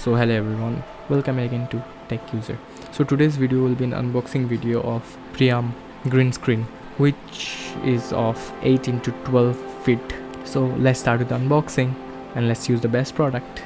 So hello everyone, welcome again to TechUser. So today's video will be an unboxing video of Priyam Green Screen, which is of 8 into 12 feet. So let's start with the unboxing and let's use the best product.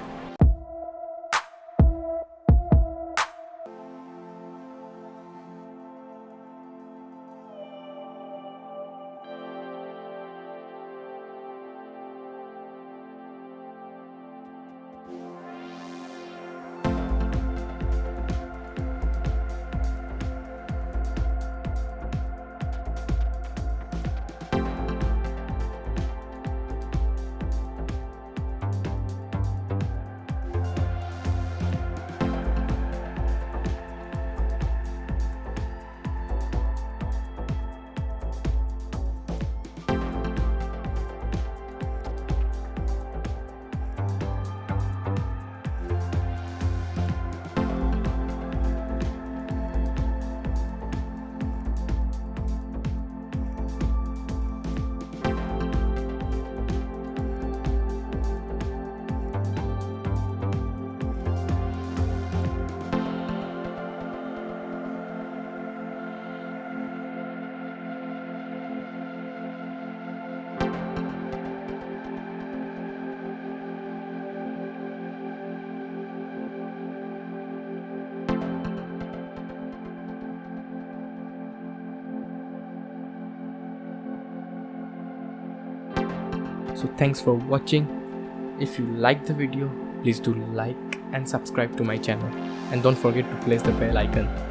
So thanks for watching. If you like the video, please do like and subscribe to my channel, and don't forget to press the bell icon.